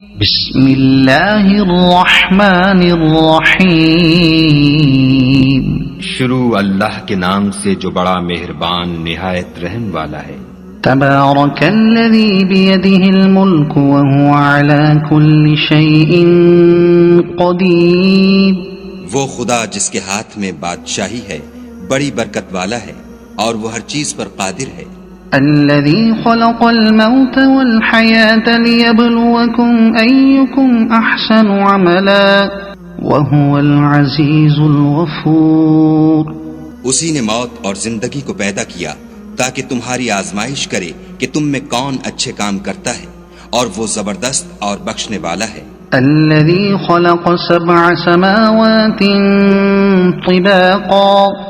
بسم اللہ الرحمن الرحیم۔ شروع اللہ کے نام سے جو بڑا مہربان نہایت رحم والا ہے۔ تبارک الذی بیدہ الملک وہو علی کل شیء قدیر۔ وہ خدا جس کے ہاتھ میں بادشاہی ہے بڑی برکت والا ہے اور وہ ہر چیز پر قادر ہے۔ الذي خلق الموت والحياة ليبلوكم أيكم أحسن عملا وهو العزيز الغفور۔ اسی نے موت اور زندگی کو پیدا کیا تاکہ تمہاری آزمائش کرے کہ تم میں کون اچھے کام کرتا ہے اور وہ زبردست اور بخشنے والا ہے۔ الذي خلق 7 سماوات طباقا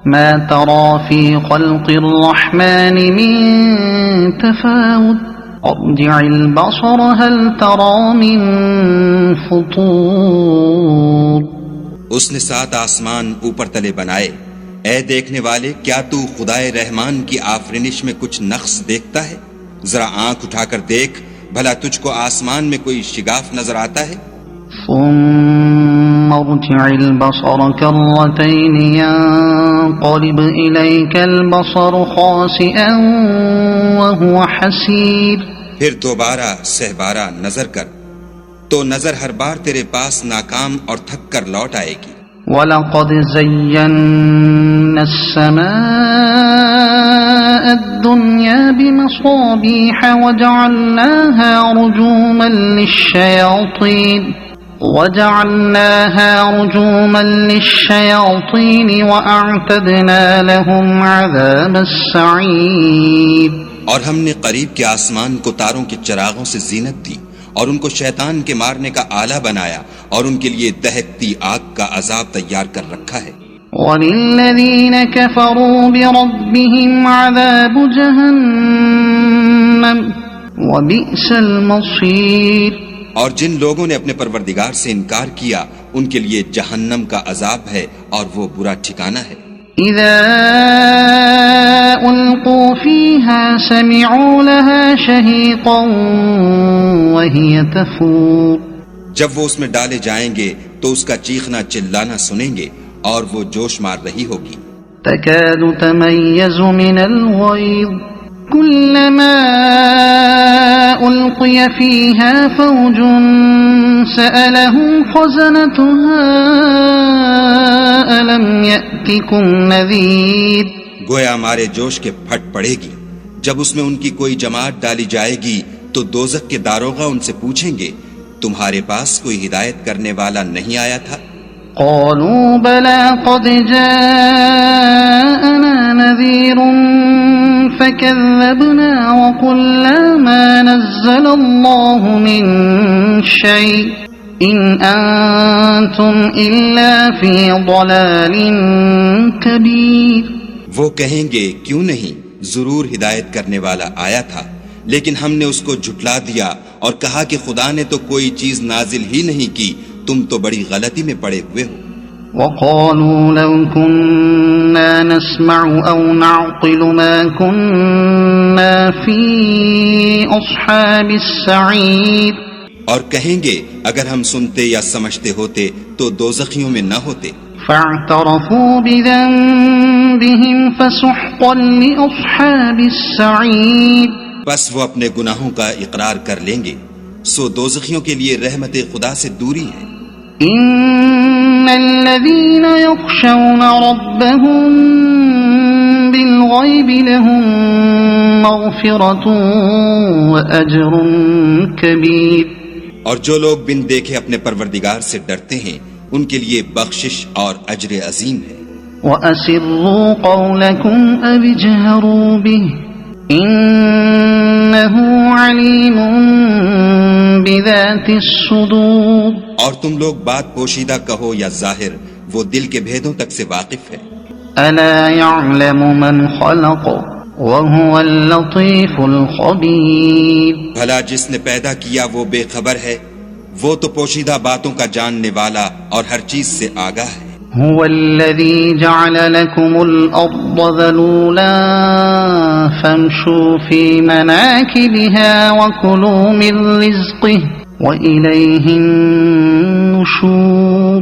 ما ترى في خلق الرحمن من تفاوت ارجع البصر هل ترى من فطور۔ اس نے 7 آسمان اوپر تلے بنائے، اے دیکھنے والے کیا تو خدائے رحمان کی آفرینش میں کچھ نقص دیکھتا ہے؟ ذرا آنکھ اٹھا کر دیکھ بھلا تجھ کو آسمان میں کوئی شگاف نظر آتا ہے؟ ثم ارجع البصر كرتين ينقلب إليك البصر خاسئا وهو حسير۔ پھر دوبارہ سہبارہ نظر کر تو نظر ہر بار تیرے پاس ناکام اور تھک کر لوٹ آئے گی۔ وَلَقَدْ زَيَّنَّا السَّمَاءَ الدُّنْيَا بِمَصَابِيحَ وَجَعَلْنَاهَا رُجُومًا لِلشَّيَاطِينِ وَأَعْتَدْنَا لَهُمْ عَذَابَ السَّعِيرِ۔ اور ہم نے قریب کے آسمان کو تاروں کے چراغوں سے زینت دی اور ان کو شیطان کے مارنے کا آلہ بنایا اور ان کے لیے دہکتی آگ کا عذاب تیار کر رکھا ہے۔ وَلِلَّذِينَ كَفَرُوا بِرَبِّهِمْ عَذَابُ جَهَنَّمَ وَبِئْسَ الْمَصِيرُ۔ اور جن لوگوں نے اپنے پروردگار سے انکار کیا ان کے لیے جہنم کا عذاب ہے اور وہ برا ٹھکانہ ہے۔ اذا القوا فيها سمعوا لها شهيقا وهي تفور۔ جب وہ اس میں ڈالے جائیں گے تو اس کا چیخنا چلانا سنیں گے اور وہ جوش مار رہی ہوگی۔ تكاد تميز من الغيظ كلما ألقي فيها فوج سألهم خزنتها ألم يأتكم نذير۔ گویا مارے جوش کے پھٹ پڑے گی۔ جب اس میں ان کی کوئی جماعت ڈالی جائے گی تو دوزخ کے داروغہ ان سے پوچھیں گے تمہارے پاس کوئی ہدایت کرنے والا نہیں آیا تھا؟ قالوا بلى قد جاءنا نذير فكذبنا وقلنا ما نزل الله من شيء إن أنتم إلا في ضلال كبير۔ وہ کہیں گے کیوں نہیں، ضرور ہدایت کرنے والا آیا تھا لیکن ہم نے اس کو جھٹلا دیا اور کہا کہ خدا نے تو کوئی چیز نازل ہی نہیں کی، تم تو بڑی غلطی میں پڑے ہوئے ہو۔ وقالوا لو كنا نسمع أو نعقل ما كنا في أصحاب السعير۔ اور کہیں گے اگر ہم سنتے یا سمجھتے ہوتے تو دوزخیوں میں نہ ہوتے۔ فاعترفوا بذنبهم فسحقا لأصحاب السعير۔ بس وہ اپنے گناہوں کا اقرار کر لیں گے، سو دوزخیوں کے لیے رحمت خدا سے دوری ہے۔ ان الذين يخشون ربهم بالغيب لهم مغفرة واجر كبير۔ اور جو لوگ بن دیکھے اپنے پروردگار سے ڈرتے ہیں ان کے لیے بخشش اور اجر عظیم ہے۔ وَأَسِرُّوا قَوْلَكُمْ أَوِ اجْهَرُوا بِهِ إِنَّهُ عَلِيمٌ بِذَاتِ الصُّدُورِ۔ اور تم لوگ بات پوشیدہ کہو یا ظاہر، وہ دل کے بھیدوں تک سے واقف ہے۔ أَلَا يَعْلَمُ مَنْ خَلَقَ وَهُوَ اللَّطِيفُ الْخَبِيرُ۔ بھلا جس نے پیدا کیا وہ بے خبر ہے، وہ تو پوشیدہ باتوں کا جاننے والا اور ہر چیز سے آگاہ ہے۔ هو الذي جعل لكم الأرض ذلولا فامشوا في مناكبها وكلوا من رزقه وإليه النشور.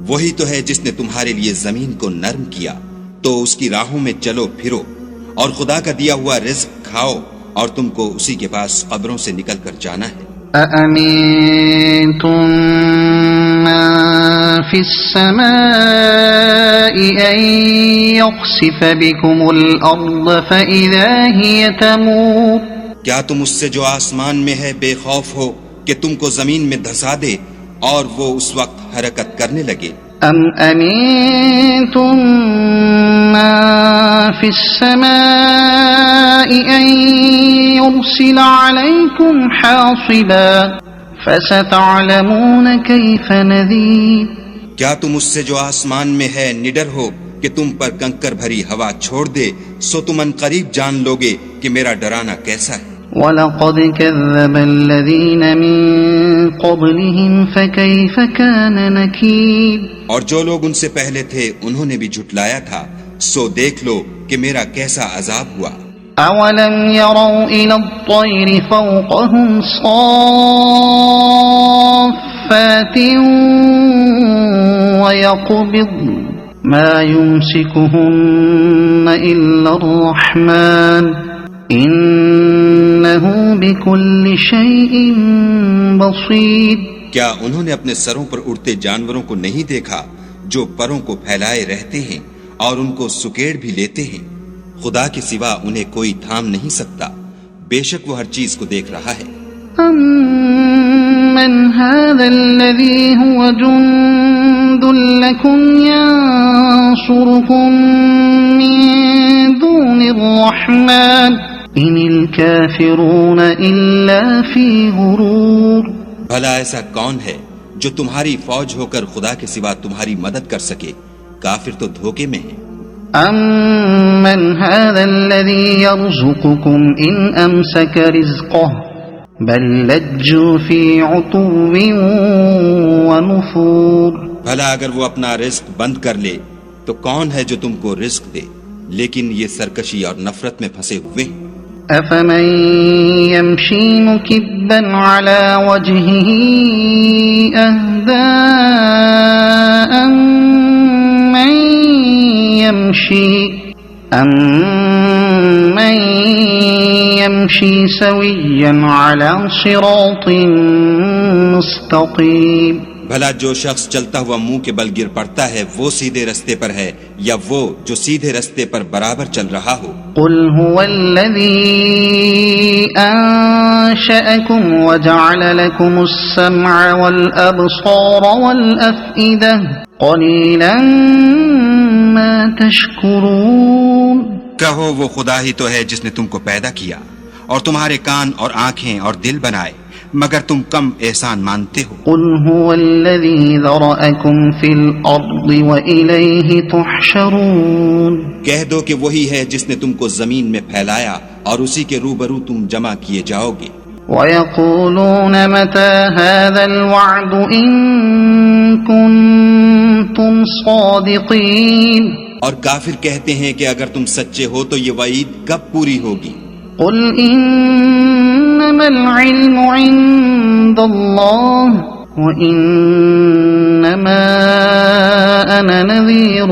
وہی تو ہے جس نے تمہارے لیے زمین کو نرم کیا تو اس کی راہوں میں چلو پھرو اور خدا کا دیا ہوا رزق کھاؤ اور تم کو اسی کے پاس قبروں سے نکل کر جانا ہے. أأمنتم من في السماء أن يخسف بكم الأرض فإذا هي تمور. کیا تم اس سے جو آسمان میں ہے بے خوف ہو کہ تم کو زمین میں دھسا دے اور وہ اس وقت حرکت کرنے لگے؟ أم أمنتم من في السماء أن يرسل عليكم حاصبا فستعلمون كيف نذير. کیا تم اس سے جو آسمان میں ہے نڈر ہو کہ تم پر کنکر بھری ہوا چھوڑ دے سو تم ان قریب جان لوگے کہ میرا ڈرانا کیسا ہے. وَلَقَدْ كَذَّبَ الَّذِينَ مِن قَبْلِهِمْ فَكَيْفَ كَانَ نَكِيرِ. اور جو لوگ ان سے پہلے تھے انہوں نے بھی جھٹلایا تھا سو دیکھ لو کہ میرا کیسا عذاب ہوا. أَوَلَمْ يَرَوْا إِلَى الطَّيْرِ فَوْقَهُمْ صَافَّاتٍ وَيَقْبِضْنَ مَا يُمْسِكُهُنَّ إِلَّا الرَّحْمَنُ إِنَّهُ بِكُلِّ شَيْءٍ بَصِيرٌ. کیا انہوں نے اپنے سروں پر اڑتے جانوروں کو نہیں دیکھا جو پروں کو پھیلائے رہتے ہیں اور ان کو سکیڑ بھی لیتے ہیں؟ خدا کے سوا انہیں کوئی تھام نہیں سکتا، بے شک وہ ہر چیز کو دیکھ رہا ہے. أَمَّنْ هَذَا الَّذِي هُوَ جُنْدٌ لَكُمْ يَنْصُرُكُمْ مِنْ دُونِ الرَّحْمَنِ إِنِ الْكَافِرُونَ إِلَّا فِي غُرُورٍ. بھلا ایسا کون ہے جو تمہاری فوج ہو کر خدا کے سوا تمہاری مدد کر سکے؟ کافر تو دھوکے میں ہیں. أَمَّنْ هَذَا الَّذِي يَرْزُقُكُمْ إِنْ أَمْسَكَ رِزْقَهُ بَلْ لَجُّوا فِي عُتُوٍّ وَنُفُورٍ. بھلا اگر وہ اپنا رزق بند کر لے تو کون ہے جو تم کو رزق دے؟ لیکن یہ سرکشی اور نفرت میں پھنسے ہوئے ہیں. أَفَمَن يَمْشِي مُكِبًّا عَلَى وَجْهِهِ أَهْدَىٰ أَمَّن يَمْشِي سَوِيًّا عَلَى صِرَاطٍ مُسْتَقِيمٍ. بھلا جو شخص چلتا ہوا منہ کے بل گر پڑتا ہے وہ سیدھے رستے پر ہے یا وہ جو سیدھے رستے پر برابر چل رہا ہو؟ قل هو الذي أنشأكم وجعل لكم السمع والأبصار والأفئدة قليلا ما تشكرون. کہو وہ خدا ہی تو ہے جس نے تم کو پیدا کیا اور تمہارے کان اور آنکھیں اور دل بنائے مگر تم کم احسان مانتے ہو. قل هو الذي ذرأكم في الأرض وإليه تحشرون. کہہ دو کہ وہی ہے جس نے تم کو زمین میں پھیلایا اور اسی کے روبرو تم جمع کیے جاؤ گے. وَيَقُولُونَ مَتَى هَذَا الْوَعْدُ إِن كُنتُمْ صَادِقِينَ. اور کافر کہتے ہیں کہ اگر تم سچے ہو تو یہ وعید کب پوری ہوگی؟ قل إنما العلم عند الله وإنما أنا نذير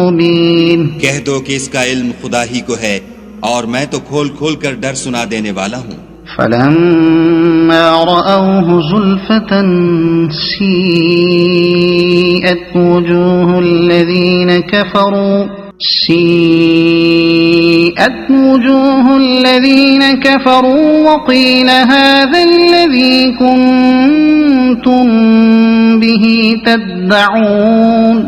مبين. کہہ دو کہ اس کا علم خدا ہی کو ہے اور میں تو کھول کھول کر ڈر سنا دینے والا ہوں. فلما رأوه زلفة سيئت وجوه الذين كفروا وقيل هذا الذي كنتم به تدعون.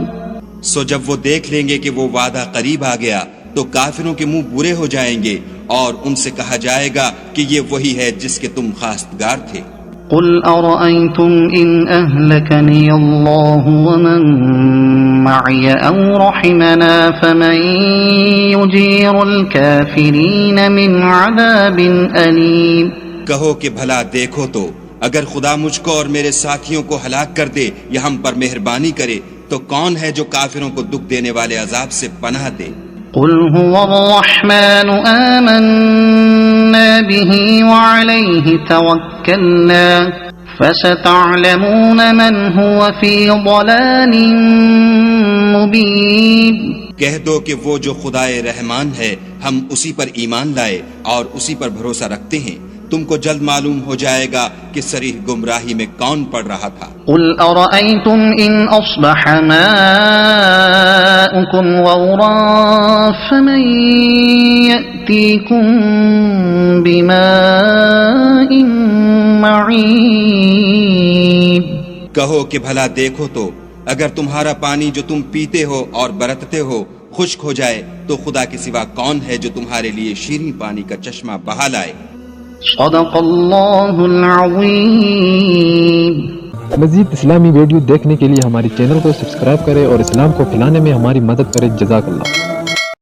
سو جب وہ دیکھ لیں گے کہ وہ وعدہ قریب آ گیا تو کافروں کے منہ برے ہو جائیں گے اور ان سے کہا جائے گا کہ یہ وہی ہے جس کے تم خواستگار تھے. قل أرأيتم إن أهلكني الله ومن معي أو رحمنا فمن يجير الكافرين من عذاب أليم. کہو کہ بھلا دیکھو تو اگر خدا مجھ کو اور میرے ساتھیوں کو ہلاک کر دے یا ہم پر مہربانی کرے تو کون ہے جو کافروں کو دکھ دینے والے عذاب سے پناہ دے. قل هو الرحمن آمنا آمنا به وعليه توكلنا فستعلمون من هو في ضلال مبين. کہہ دو کہ وہ جو خدائے رحمان ہے ہم اسی پر ایمان لائے اور اسی پر بھروسہ رکھتے ہیں، تم کو جلد معلوم ہو جائے گا کہ صریح گمراہی میں کون پڑ رہا تھا. قل أرأيتم إن أصبح ماؤكم غورا فمن يأتيكم بماء معين. کہو کہ بھلا دیکھو تو اگر تمہارا پانی جو تم پیتے ہو اور برتتے ہو خشک ہو جائے تو خدا کے سوا کون ہے جو تمہارے لیے شیریں پانی کا چشمہ بہا لائے. صدق اللہ العظیم. مزید اسلامی ویڈیو دیکھنے کے لیے ہمارے چینل کو سبسکرائب کریں اور اسلام کو پھیلانے میں ہماری مدد کریں. جزاک اللہ.